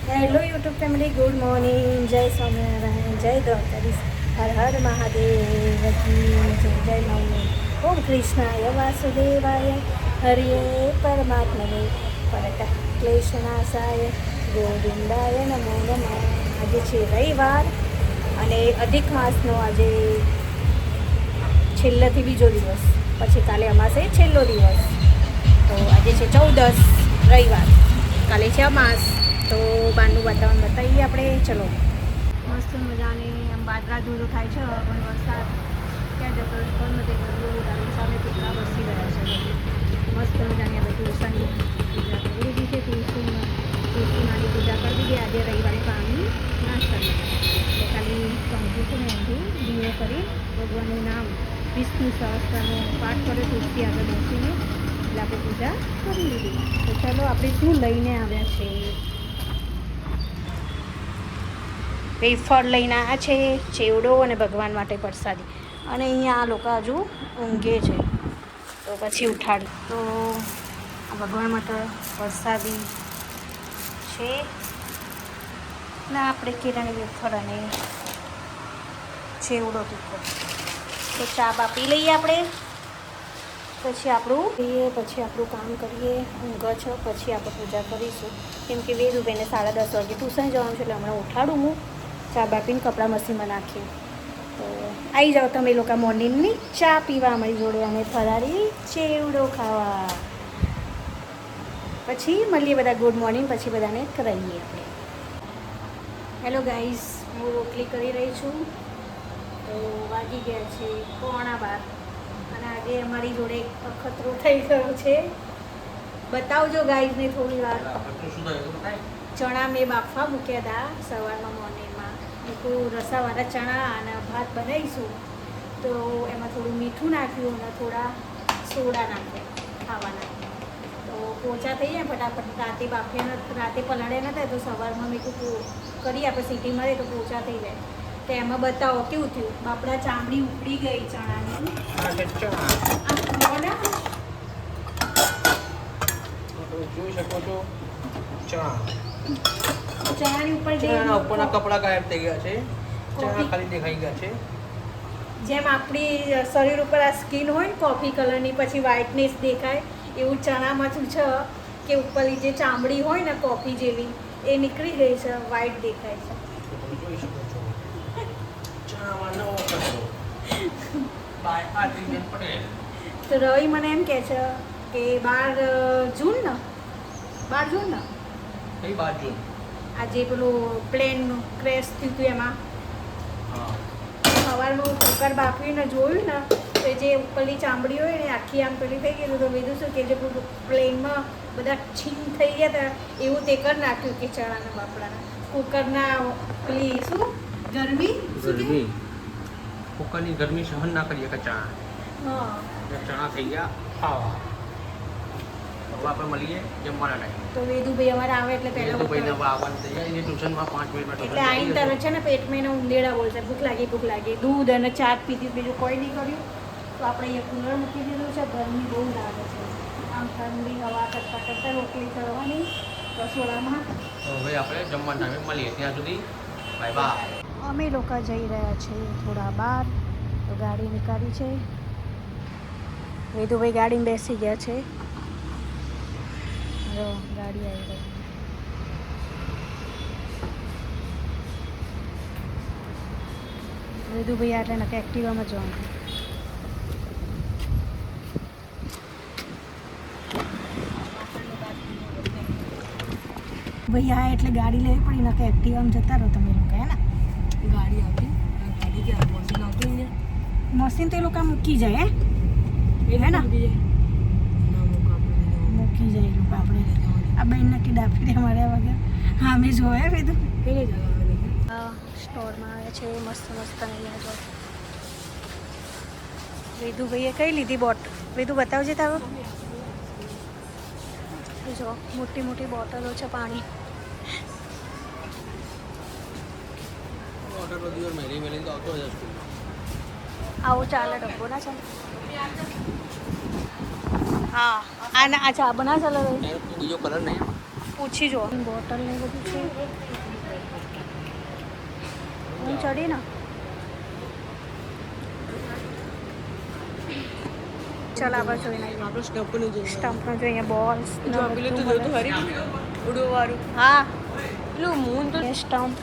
Hello YouTube family, good morning. જય સ્વામિનારાયણ, જય દ્વારકાધીશ, હર હર મહાદેવ કી જય. જય મમ્મી. ઓમ કૃષ્ણાય વાસુદેવાય હરિએ પરમાત્મને પરટ ક્લેશનાશાય ગોવિંદાય નમો નમઃ. આજે છે રવિવાર અને અધિક માસનો આજે છેલ્લાથી બીજો દિવસ, પછી કાલે અમાસે છેલ્લો દિવસ. તો આજે છે 14 રવિવાર, કાલે છે અમાસ. તો બહારનું વાતાવરણ બતાવીએ આપણે. ચલો, મસ્ત મજાની આમ વાદળા ધૂળું થાય છે, પણ વરસાદ ક્યાં જતો પણ નથી. ગાડી સામે કેટલા વરસી રહ્યા છે. મસ્ત મજાની આપણે તુલસાની પૂજા કરી લીધી છે. તુલસીમાની પૂજા કરી દીધી. આજે રવિવારે પાણી નાસ્તા એટલે ખાલી પંખી છે ને એથી દીવો કરી ભગવાનનું નામ વિષ્ણુ સહસ્ત્રનો પાઠ કર્યો તુલસી આગળ બેસીને, એટલે આપણે પૂજા કરી લીધી. તો ચાલો, આપણે શું લઈને આવ્યા છે. વેફર લઈને આવ્યા છે, ચેવડો અને ભગવાન માટે પ્રસાદી. અને અહીંયા આ લોકો હજુ ઊંઘે છે, તો પછી ઉઠાડી. તો આ ભગવાન માટે પ્રસાદી છે ને આપણે કેળાની વેફર અને ચેવડો તીખો. તો ચા બાપી લઈએ આપણે, પછી આપણું કામ કરીએ. ઊંઘ છો પછી આપણે પૂજા કરીશું, કેમ કે વેદુભાઈને 10:30 વાગે ટ્યુશન જવાનું છે, એટલે હમણાં ઉઠાડું હું. ચા બાપીને કપડાં મશીનમાં નાખીએ. તો આવી જાઓ તમે લોકો મોર્નિંગની ચા પીવા અમારી જોડે અને ફરાળી ચેવડો ખાવા. પછી મળીએ બધા. ગુડ મોર્નિંગ પછી બધાને કરાવીએ આપણે. હેલો ગાઈઝ, હું રોટલી કરી રહી છું. તો વાગી ગયા છે 11:15 અને આજે અમારી જોડે અખતરો થઈ ગયો છે. બતાવજો ગાઈઝને થોડી વાર. ચણા મેં બાફવા મૂક્યા હતા સવારમાં મોર્નિંગમાં. રસાવાળા ચણા અને ભાત બનાવીશું, તો એમાં થોડું મીઠું નાખ્યું અને થોડા સોડા નાખ્યા ખાવાના. તો પોચા થઈ જાય ફટાફટ. રાતે બાફ્યા રાતે પલાળ્યા નતા, તો સવારમાં મેં કરી આપણે સીટી મારે તો પોચા થઈ જાય. તો એમાં બતાવો કેવું થયું. બાપડા ચામડી ઉપડી ગઈ ચણાની. જોઈ શકો છો ચણાની ઉપર ઉપરના કપડા ગાયબ થઈ ગયા છે, ચણા ખાલી દેખાઈ ગયા છે. જેમ આપણી શરીર ઉપર આ સ્કિન હોય ને કોફી કલરની, પછી વ્હાઇટનેસ દેખાય, એવું ચણામાં શું છે કે ઉપરની જે ચામડી હોય ને કોફી જેવી, એ નીકળી ગઈ છે, વ્હાઇટ દેખાય છે. જોઈ શકો છો ચણામાં નવો કચરો બાય આદિબેન પટેલ. તો રવિ મને એમ કહે છે કે 12 જૂન ને 12 જૂન ને કઈ બાજુ આજે પેલું પ્લેન ક્રેશ થયું હતું, એમાં સવારનું કુકર બાફીને જોયું ને, તો જે ઉપરની ચામડી હોય ને આખી આમ પેલી થઈ ગયેલું. તો બીજું શું કે જે પ્લેનમાં બધા છીન થઈ ગયા હતા, એવું તે કરી નાખ્યું કે ચણાના બાપડાના કુકરના પેલી શું ગરમી કુકરની ગરમી સહન ના કરીએ કે ચણા. હા, ચણા થઈ ગયા ખાવા. હવે આપણે મળીએ જમવાના ટાઈમ. તો વેદુભાઈ અમારે આવે એટલે પહેલાં આવવાનું થઈ જાય. ટ્યુશનમાં 5 મિનિટમાં એટલે આઈને તરત છે ને પેટમાં એને ઊંધેડા બોલશે, ભૂખ લાગી. દૂધ અને ચા પીધી, બીજું કોઈ નહીં કર્યું. તો આપણે અહીંયા કુલર મૂકી દીધું છે. ગરમી બહુ લાગે છે, આમ ઠંડી હવા કરતાં રોટલી કરવાની રસોડામાં. તો હવે આપણે જમવાના ટાઈમે મળીએ. ત્યાં સુધી બાય બાય. અમે લોકો જઈ રહ્યા છીએ થોડા બહાર. તો ગાડી નીકાળી છે. વેદુભાઈ ગાડીમાં બેસી ગયા છે. જો ગાડી આવી ગઈ. વેદુભાઈ આટલે નકે એક્ટિવામાં જવાનું. ભાઈ આ એટલે ગાડી લેવી પડી, નકે એક્ટિવામાં જતા રહો તમે લોકો. હે ને ગાડી આવતી, ગાડી ક્યાં મશીન આવતું ને, મશીન તો એ લોકો મૂકી જાય. હે ને મૂકી જાય એ લોકો. આપણે આ બેન નક્કી ડાફી માર્યા વગર. હા, મેં જોયા વેદું સ્ટોરમાં આવે છે મસ્ત અહીંયા જો. વેદુભાઈએ કઈ લીધી બોટલ? વેદુ બતાવજે તારો. જો મોટી મોટી બોટલો છે પાણી. આવો ચાલે ડબ્બો ના ચાલે. હા, આ ચા બના ચાલે. બીજો કલર નહીં. પૂછી જો બોટલ ને બધું છે હું ચડી ને ચાલ આવા જોઈને આપણો સ્ટમ્પનું જોઈએ સ્ટમ્પનો જોઈએ બોલ્સ જો પેલું તો જોતું હરી ઉડોવાળું હા પેલું મૂન તો સ્ટમ્પ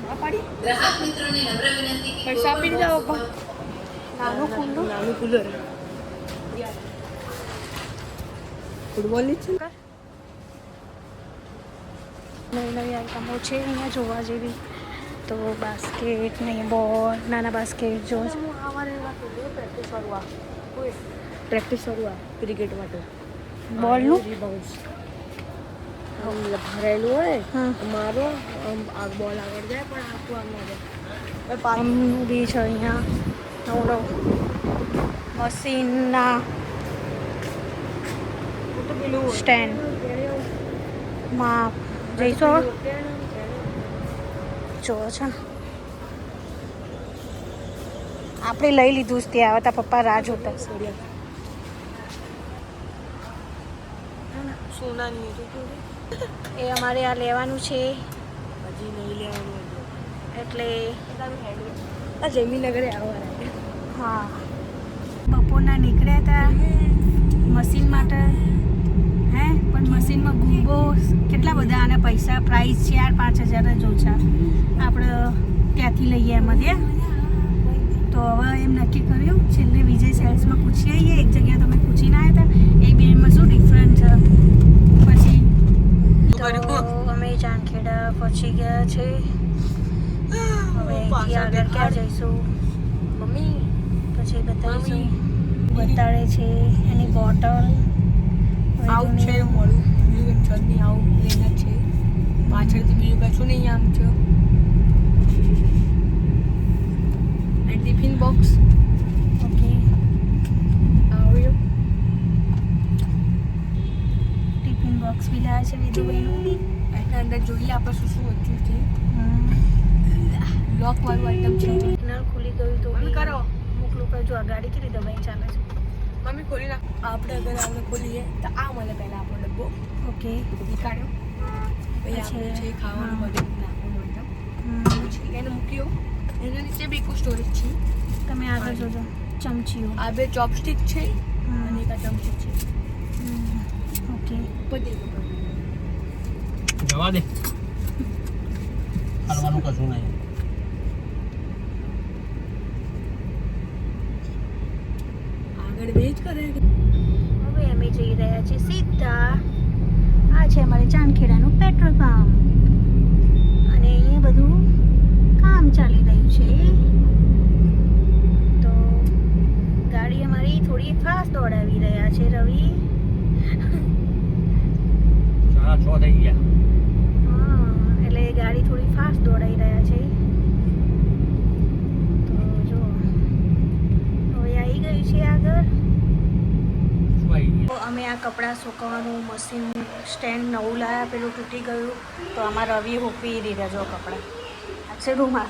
ના પાડી પૈસા આપી જાઓ પણ નાનું ખુલ્લું નાનું કુલર ફૂટબોલની છે નવી નવી આઈટમો છે અહીંયા જોવા જેવી તો બાસ્કેટ ને બોલ નાના બાસ્કેટ જો પ્રેક્ટિસ કરું ક્રિકેટ માટે બોલનું રિબાઉન્ડ્સ ભરેલું હોય હા મારો આ બોલ આગળ જાય પણ આખું આમ ના જાય પામનું બી છે અહીંયા નવડો મશીનના તો પેલું સ્ટેન્ડ માં જઈશું જો છે ને આપણે લઈ લીધું જ ત્યાં આવતા પપ્પા રાહ જોતા સોનાની હતું એ અમારે આ લેવાનું છે હજી નહીં લેવાનું એટલે આ જમીનગરે આવવાના હા બપોરના નીકળ્યા હતા મશીન માટે હે પણ મશીનમાં ગુંબો કેટલા બધા અને પૈસા પ્રાઇસ 4-5 હજાર જ ઓછા આપણે ત્યાંથી લઈએ એમાંથી તો હવે એમ નક્કી કર્યું છેલ્લે વિજય સેલ્સમાં પૂછી આવીએ એક જગ્યાએ તમે પૂછીને આવ્યા હતા એ બેમાં શું ડિફરન્ટ છે પછી તો અમે ચાંદખેડા પહોંચી ગયા છે હવે અહીંથી આગળ ક્યાં જઈશું મમ્મી પછી બતાવીશું બતાડે છે એની બોટલ આવું છે મોડું બીજું કંઈ છે નહીં આવું પ્લેન જ છે પાછળથી બીજું કશું નહીં આમ છે અને ટિફિન બોક્સ ઓકે આવ્યું ટિફિન બોક્સ બી લાવે છે વિધુભાઈનું એના અંદર જોઈએ આપણે શું શું વચ્ચું છે લોક વાળું આઈટમ છે નળ ખુલી ગયું તો બંધ કરો અમુક લોકો જો આ ગાડી કેટલી દબાઈ ચાલે છે મમ્મી ખોલી નાખ આપણે અગર આપણે ખોલીએ તો આ મળે પહેલાં આપણો ડબ્બો ઓકે નીકાળ્યો પછી આપણે છે ખાવાનું બધું નાખવાનું આઈટમ છે એને મૂક્યો એના નીચે બી કોઈ સ્ટોરેજ છે તમે આગળ જોજો ચમચીઓ આ બે ચોપસ્ટિક છે અને એક આ ચમચી છે ઓકે બધી જવા દે ખાવાનું કશું નહીં આગળ બે જ કરે હવે અમે જઈ રહ્યા છીએ સીધા આ છે અમારે ચાંદખેડાનું પેટ્રોલ પંપ અને અહીંયા બધું કામ ચાલી રહ્યું છે તો ગાડી અમારી થોડી ફાસ્ટ દોડાવી રહ્યા છે રવિ 6:30 થઈ ગયા હા એટલે ગાડી થોડી ફાસ્ટ દોડાવી રહ્યા છે તો જો હવે આવી ગયું છે આગળ શું આવી ગયા તો અમે આ કપડાં સુકવવાનું મશીન સ્ટેન્ડ નવું લાવ્યા પેલું તૂટી ગયું તો આમાં રવિ હૂકવી દીધા જો કપડાં આ છે રૂમાલ